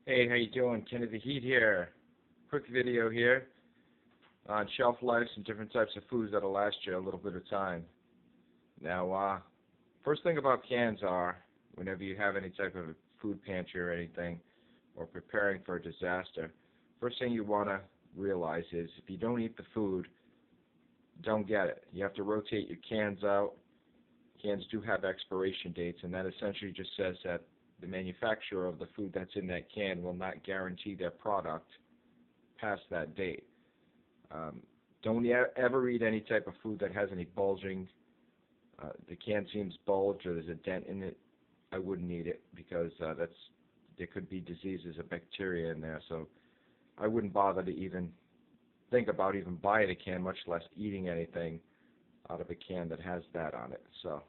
Hey, how you doing? Kenny the Heat here. Quick video here on shelf lives and different types of foods that'll last you a little bit of time. Now, first thing about cans are, whenever you have any type of food pantry or anything, or preparing for a disaster, first thing you want to realize is if you don't eat the food, don't get it. You have to rotate your cans out. Cans do have expiration dates, and that essentially just says that the manufacturer of the food that's in that can will not guarantee their product past that date. Don't ever eat any type of food that has any bulging. The can seems bulged or there's a dent in it. I wouldn't eat it because there could be diseases or bacteria in there. So I wouldn't bother to even think about even buying a can, much less eating anything out of a can that has that on it. So,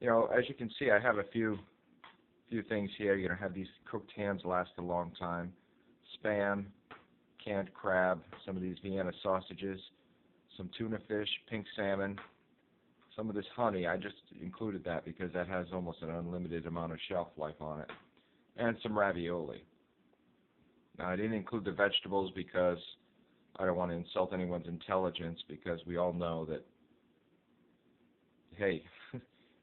as you can see, I have a few things here. Have these cooked hams last a long time. Spam, canned crab, some of these Vienna sausages, some tuna fish, pink salmon, some of this honey. I just included that because that has almost an unlimited amount of shelf life on it, and some ravioli. Now, I didn't include the vegetables because I don't want to insult anyone's intelligence, because we all know that, hey,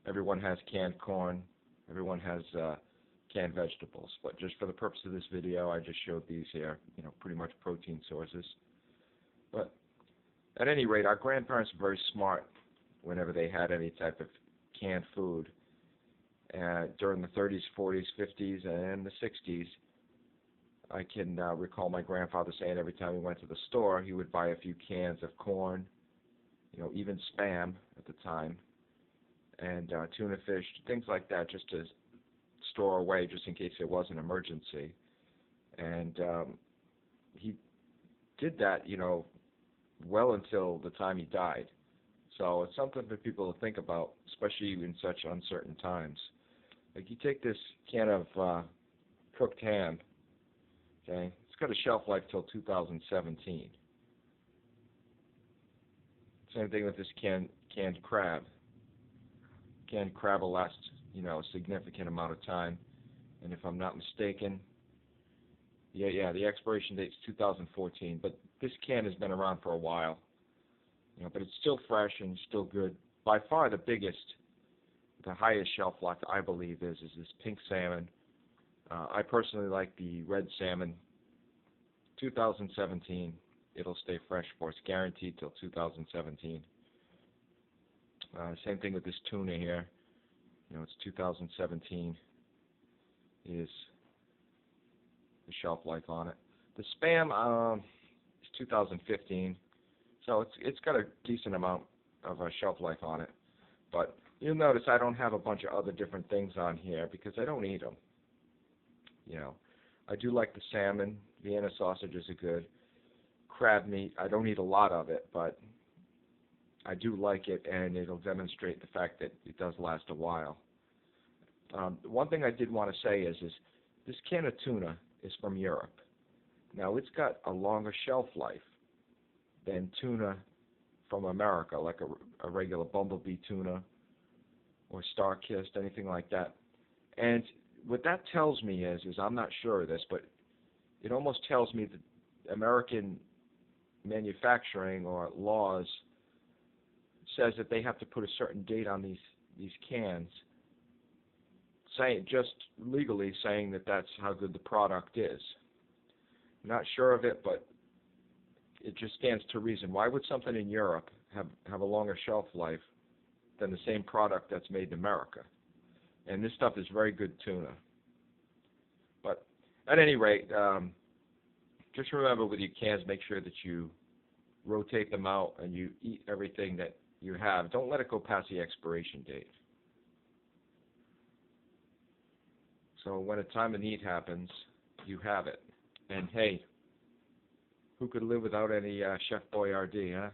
everyone has canned corn, everyone has canned vegetables. But just for the purpose of this video, I just showed these here, pretty much protein sources. But at any rate, our grandparents were very smart whenever they had any type of canned food. During the 30s, 40s, 50s, and the 60s, I can recall my grandfather saying every time he went to the store, he would buy a few cans of corn, even Spam at the time, and tuna fish, things like that, just to store away just in case there was an emergency. And he did that, well until the time he died. So it's something for people to think about, especially in such uncertain times. Like, you take this can of cooked ham, okay? It's got a shelf life till 2017. Same thing with this canned crab. Canned crab will last, a significant amount of time. And if I'm not mistaken, the expiration date is 2014. But this can has been around for a while. But it's still fresh and still good. By far the highest shelf life, I believe, is this pink salmon. I personally like the red salmon. 2017, it'll stay fresh for us, guaranteed till 2017. Same thing with this tuna here. It's 2017 is the shelf life on it. The Spam is 2015, so it's got a decent amount of shelf life on it. But you'll notice I don't have a bunch of other different things on here because I don't eat them. I do like the salmon. Vienna sausages are good. Crab meat, I don't eat a lot of it, but I do like it, and it'll demonstrate the fact that it does last a while. One thing I did want to say is this can of tuna is from Europe. Now, it's got a longer shelf life than tuna from America, like a regular bumblebee tuna or star-kissed, anything like that. And what that tells me is I'm not sure of this, but it almost tells me that American manufacturing or laws says that they have to put a certain date on these cans, just legally saying that that's how good the product is. I'm not sure of it, but it just stands to reason. Why would something in Europe have a longer shelf life than the same product that's made in America? And this stuff is very good tuna. But at any rate, just remember with your cans, make sure that you rotate them out and you eat everything that you have. Don't let it go past the expiration date. So when a time of need happens, you have it. And hey, who could live without any Chef Boyardee, huh?